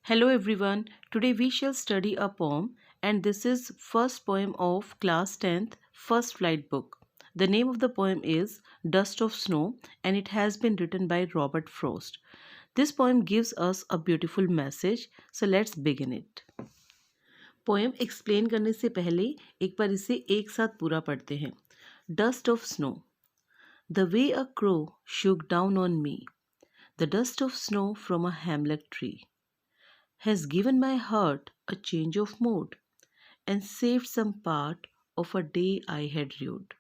Hello everyone. Today we shall study a poem and this is first poem of class 10th first flight book. The name of the poem is Dust of Snow and it has been written by Robert Frost. This poem gives us a beautiful message, so let's begin it. Poem explain करने से पहले एक बार इसे एक साथ पूरा पढ़ते हैं. Dust of snow. The way a crow shook down on me, the dust of snow from a hemlock tree, has given my heart a change of mood and saved some part of a day I had rued.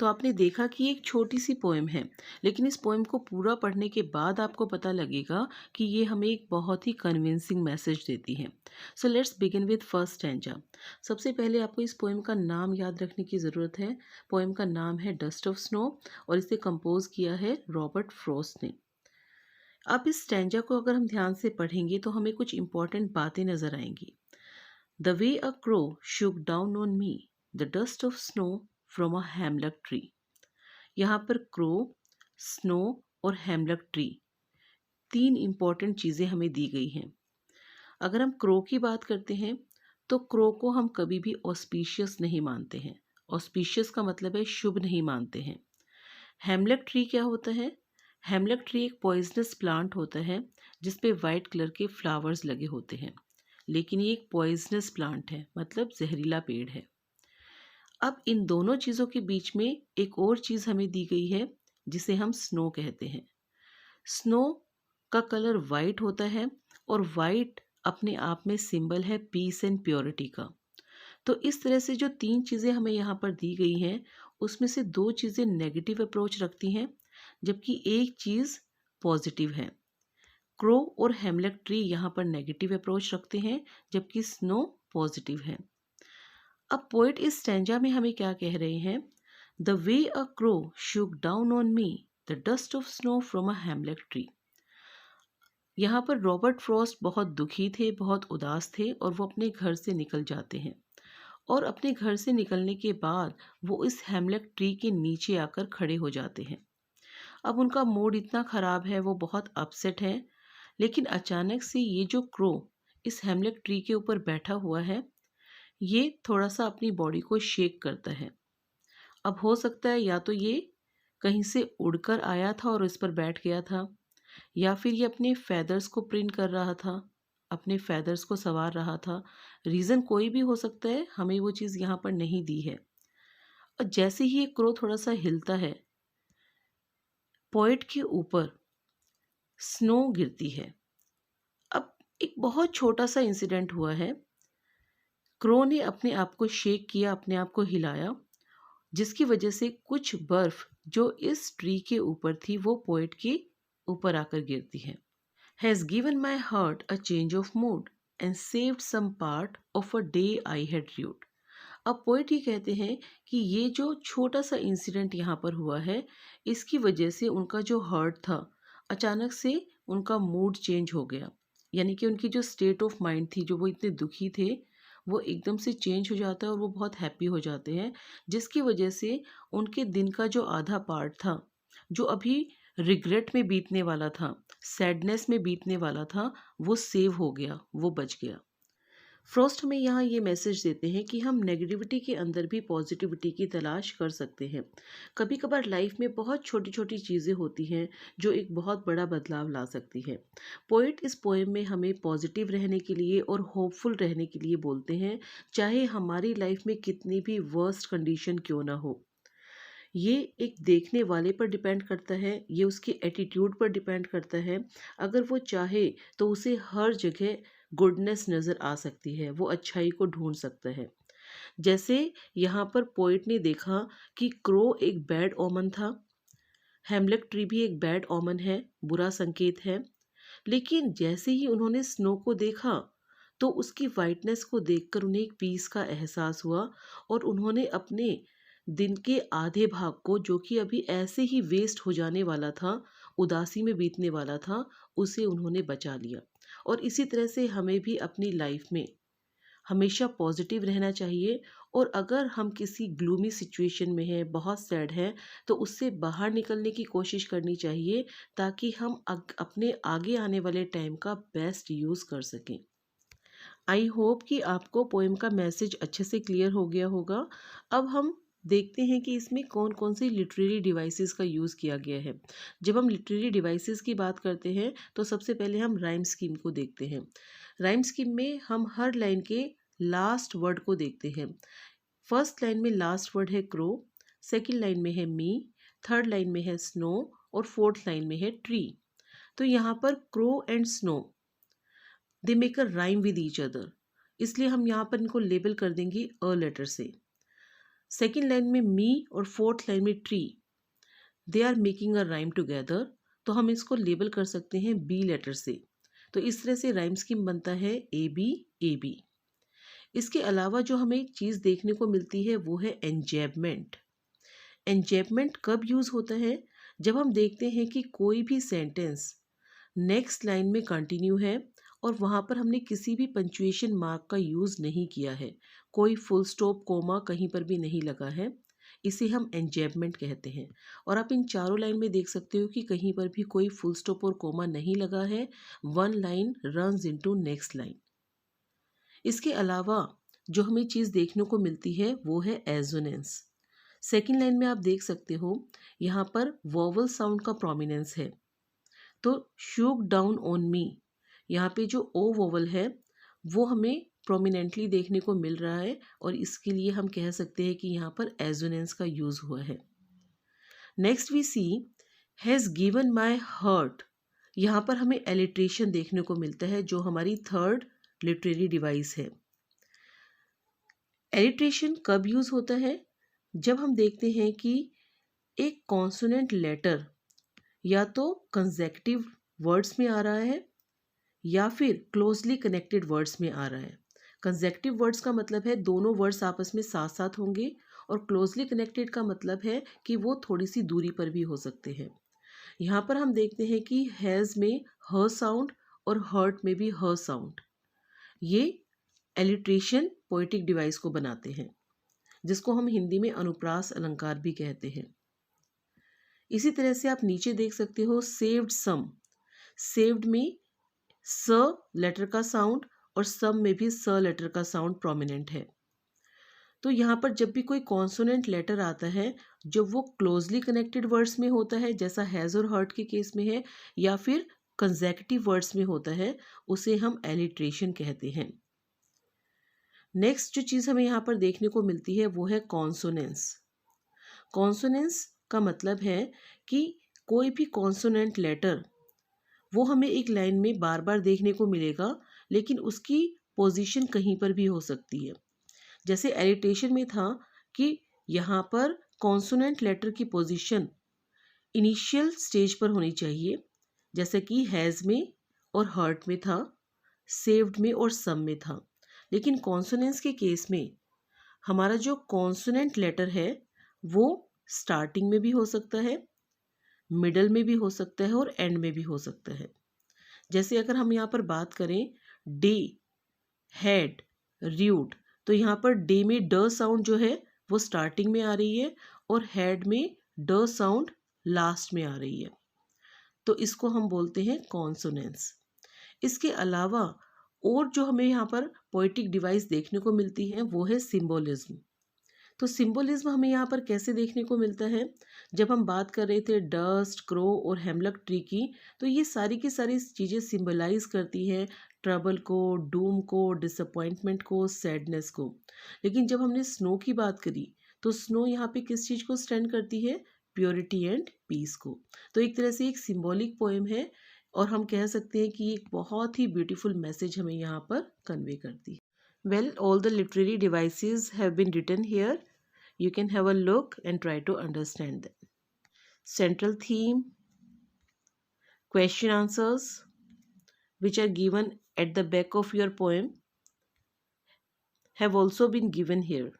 तो आपने देखा कि एक छोटी सी poem है, लेकिन इस poem को पूरा पढ़ने के बाद आपको पता लगेगा कि ये हमें एक बहुत ही कन्विंसिंग मैसेज देती है. So let's begin with first stanza. सबसे पहले आपको इस पोएम का नाम याद रखने की ज़रूरत है. पोएम का नाम है डस्ट ऑफ स्नो और इसे कंपोज किया है रॉबर्ट फ्रॉस्ट ने. अब इस स्टैंजा को अगर हम ध्यान से पढ़ेंगे तो हमें कुछ इंपॉर्टेंट बातें नजर आएंगी. The way a crow Shuk down on me, the dust of snow from a हेमलक tree. यहाँ पर क्रो, स्नो और हेमलक ट्री तीन इंपॉर्टेंट चीज़ें हमें दी गई हैं. अगर हम क्रो की बात करते हैं तो क्रो को हम कभी भी ऑस्पिशियस नहीं मानते हैं. ऑस्पिशियस का मतलब है शुभ नहीं मानते हैं. हेमलक ट्री क्या होता है? हेमलक ट्री एक पॉइजनस प्लांट होता है जिस पे वाइट कलर के फ्लावर्स लगे होते हैं, लेकिन ये एक पॉइजनस प्लांट है, मतलब जहरीला पेड़ है. अब इन दोनों चीज़ों के बीच में एक और चीज़ हमें दी गई है जिसे हम स्नो कहते हैं. स्नो का कलर वाइट होता है और वाइट अपने आप में सिंबल है पीस एंड प्योरिटी का. तो इस तरह से जो तीन चीज़ें हमें यहाँ पर दी गई हैं उसमें से दो चीज़ें नेगेटिव अप्रोच रखती हैं जबकि एक चीज़ पॉजिटिव है. क्रो और हेमलक ट्री यहाँ पर नेगेटिव अप्रोच रखते हैं जबकि स्नो पॉजिटिव है. अब पोएट इस स्टैंजा में हमें क्या कह रहे हैं? The way a crow Shuk down on me, the dust of snow from a हेमलक tree. यहाँ पर रॉबर्ट फ्रॉस्ट बहुत दुखी थे, बहुत उदास थे और वो अपने घर से निकल जाते हैं. और अपने घर से निकलने के बाद वो इस हेमलक ट्री के नीचे आकर खड़े हो जाते हैं. अब उनका मूड इतना ख़राब है, वो बहुत अपसेट हैं. लेकिन अचानक से ये जो क्रो इस हेमलक ट्री के ऊपर बैठा हुआ है, ये थोड़ा सा अपनी बॉडी को शेक करता है. अब हो सकता है या तो ये कहीं से उड़कर आया था और इस पर बैठ गया था, या फिर ये अपने फैदर्स को प्रिंट कर रहा था, अपने फैदर्स को संवार रहा था. रीज़न कोई भी हो सकता है, हमें वो चीज़ यहाँ पर नहीं दी है. और जैसे ही ये क्रो थोड़ा सा हिलता है, पोएट के ऊपर स्नो गिरती है. अब एक बहुत छोटा सा इंसिडेंट हुआ है. क्रो ने अपने आप को शेक किया, अपने आप को हिलाया, जिसकी वजह से कुछ बर्फ जो इस ट्री के ऊपर थी वो पोएट के ऊपर आकर गिरती है. Has given my heart a change of mood and saved some part of a day I had dude. अब पोएट ये कहते हैं कि ये जो छोटा सा इंसिडेंट यहाँ पर हुआ है, इसकी वजह से उनका जो हार्ट था, अचानक से उनका मूड चेंज हो गया. यानी कि उनकी जो स्टेट ऑफ माइंड थी, जो वो इतने दुखी थे, वो एकदम से चेंज हो जाता है और वो बहुत हैप्पी हो जाते हैं, जिसकी वजह से उनके दिन का जो आधा पार्ट था, जो अभी रिग्रेट में बीतने वाला था, सैडनेस में बीतने वाला था, वो सेव हो गया, वो बच गया. फ्रॉस्ट हमें यहाँ ये मैसेज देते हैं कि हम नेगेटिविटी के अंदर भी पॉजिटिविटी की तलाश कर सकते हैं. कभी कभार लाइफ में बहुत छोटी छोटी चीज़ें होती हैं जो एक बहुत बड़ा बदलाव ला सकती है. पोएट इस पोएम में हमें पॉजिटिव रहने के लिए और होपफुल रहने के लिए बोलते हैं, चाहे हमारी लाइफ में कितनी भी वर्स्ट कंडीशन क्यों ना हो. ये एक देखने वाले पर डिपेंड करता है, ये उसके एटीट्यूड पर डिपेंड करता है. अगर वो चाहे तो उसे हर जगह गुडनेस नज़र आ सकती है, वो अच्छाई को ढूंढ सकता है. जैसे यहाँ पर पोइट ने देखा कि क्रो एक बैड ओमन था, हेमलक ट्री भी एक बैड ओमन है, बुरा संकेत है. लेकिन जैसे ही उन्होंने स्नो को देखा तो उसकी वाइटनेस को देखकर उन्हें एक पीस का एहसास हुआ और उन्होंने अपने दिन के आधे भाग को, जो कि अभी ऐसे ही वेस्ट हो जाने वाला था, उदासी में बीतने वाला था, उसे उन्होंने बचा लिया. और इसी तरह से हमें भी अपनी लाइफ में हमेशा पॉजिटिव रहना चाहिए, और अगर हम किसी ग्लूमी सिचुएशन में हैं, बहुत सैड हैं, तो उससे बाहर निकलने की कोशिश करनी चाहिए ताकि हम अपने आगे आने वाले टाइम का बेस्ट यूज़ कर सकें। आई होप कि आपको पोएम का मैसेज अच्छे से क्लियर हो गया होगा। अब हम देखते हैं कि इसमें कौन कौन सी लिटरेरी डिवाइसेस का यूज़ किया गया है। जब हम लिटरेरी डिवाइसेस की बात करते हैं तो सबसे पहले हम राइम स्कीम को देखते हैं। राइम स्कीम में हम हर लाइन के लास्ट वर्ड को देखते हैं। फर्स्ट लाइन में लास्ट वर्ड है क्रो, सेकेंड लाइन में है मी, थर्ड लाइन में है स्नो, और फोर्थ लाइन में है ट्री। तो यहाँ पर crow and snow they make a rhyme with each other, इसलिए हम यहाँ पर इनको लेबल कर देंगे अ लेटर से। सेकेंड लाइन में मी और फोर्थ लाइन में tree, they are making a rhyme together, तो हम इसको लेबल कर सकते हैं बी लेटर से। तो इस तरह से राइम स्कीम बनता है ए बी ए बी। इसके अलावा जो हमें एक चीज़ देखने को मिलती है वो है एंजैबमेंट। एंजैबमेंट कब यूज़ होता है? जब हम देखते हैं कि कोई भी सेंटेंस नेक्स्ट लाइन में कंटिन्यू है और वहाँ पर हमने किसी भी पंक्चुएशन मार्क का यूज़ नहीं किया है, कोई फुल स्टॉप कोमा कहीं पर भी नहीं लगा है, इसे हम एंजैबमेंट कहते हैं। और आप इन चारों लाइन में देख सकते हो कि कहीं पर भी कोई फुल स्टॉप और कोमा नहीं लगा है, one line runs into next line. इसके अलावा जो हमें चीज़ देखने को मिलती है वो है एजोनेंस। सेकेंड लाइन में आप देख सकते हो यहाँ पर वोवल साउंड का प्रोमिनेंस है। तो शूक डाउन ऑन मी, यहाँ पे जो ओ वोवल है वो हमें प्रोमिनेंटली देखने को मिल रहा है, और इसके लिए हम कह सकते हैं कि यहाँ पर एजोनेंस का यूज़ हुआ है। Next we see has given my heart, यहाँ पर हमें एलिट्रेशन देखने को मिलता है जो हमारी थर्ड लिटरेरी डिवाइस है। एलिट्रेशन कब यूज़ होता है? जब हम देखते हैं कि एक कॉन्सोनेंट लेटर या तो कंसेक्टिव वर्ड्स में आ रहा है या फिर क्लोजली कनेक्टेड वर्ड्स में आ रहा है। कंसेक्टिव वर्ड्स का मतलब है दोनों वर्ड्स आपस में साथ साथ होंगे, और क्लोजली कनेक्टेड का मतलब है कि वो थोड़ी सी दूरी पर भी हो सकते हैं। यहाँ पर हम देखते हैं कि हैज़ में ह साउंड और हर्ट में भी ह साउंड, ये एलिट्रेशन पोएटिक डिवाइस को बनाते हैं, जिसको हम हिंदी में अनुप्रास अलंकार भी कहते हैं। इसी तरह से आप नीचे देख सकते हो सेव्ड सम, सेव्ड में स लेटर का साउंड और सम में भी स लेटर का साउंड प्रोमिनेंट है। तो यहाँ पर जब भी कोई कॉन्सोनेंट लेटर आता है, जब वो क्लोजली कनेक्टेड वर्ड्स में होता है जैसा हैज़ और हर्ट के केस में है, या फिर कंसेक्यूटिव वर्ड्स में होता है, उसे हम एलिट्रेशन कहते हैं। नेक्स्ट जो चीज़ हमें यहाँ पर देखने को मिलती है वो है कॉन्सोनेंस। कॉन्सोनेंस का मतलब है कि कोई भी कॉन्सोनेंट लेटर वो हमें एक लाइन में बार बार देखने को मिलेगा, लेकिन उसकी पोजीशन कहीं पर भी हो सकती है। जैसे एलिटेशन में था कि यहाँ पर कॉन्सोनेंट लेटर की पोजीशन इनिशियल स्टेज पर होनी चाहिए, जैसे कि हैज़ में और हर्ट में था, सेव्ड में और सम में था। लेकिन कॉन्सोनेंस के केस में हमारा जो कॉन्सोनेंट लेटर है वो स्टार्टिंग में भी हो सकता है, मिडल में भी हो सकता है और एंड में भी हो सकता है। जैसे अगर हम यहाँ पर बात करें डे, हैड, र्यूड, तो यहाँ पर डे में ड साउंड जो है वो स्टार्टिंग में आ रही है और हैड में ड साउंड लास्ट में आ रही है, तो इसको हम बोलते हैं कॉन्सोनेंस। इसके अलावा और जो हमें यहाँ पर पोएटिक डिवाइस देखने को मिलती है वो है सिंबोलिज्म। तो सिंबोलिज्म हमें यहाँ पर कैसे देखने को मिलता है? जब हम बात कर रहे थे डस्ट, क्रो और हेमलक ट्री की, तो ये सारी की सारी चीज़ें सिंबलाइज करती हैं ट्रबल को, डूम को, डिसअपॉइंटमेंट को, सैडनेस को। लेकिन जब हमने स्नो की बात करी तो स्नो यहाँ पे किस चीज़ को स्टैंड करती है? प्योरिटी एंड पीस को। तो एक तरह से एक सिंबॉलिक पोएम है, और हम कह सकते हैं कि एक बहुत ही ब्यूटीफुल मैसेज हमें यहाँ पर कन्वे करती है। Well, all the literary devices have been written here. You can have a look and try to understand them. Central theme, question answers, which are given at the back of your poem, have also been given here.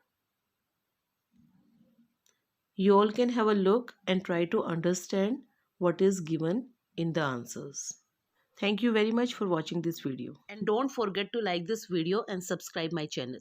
You all can have a look and try to understand what is given in the answers. Thank you very much for watching this video. And don't forget to like this video and subscribe my channel.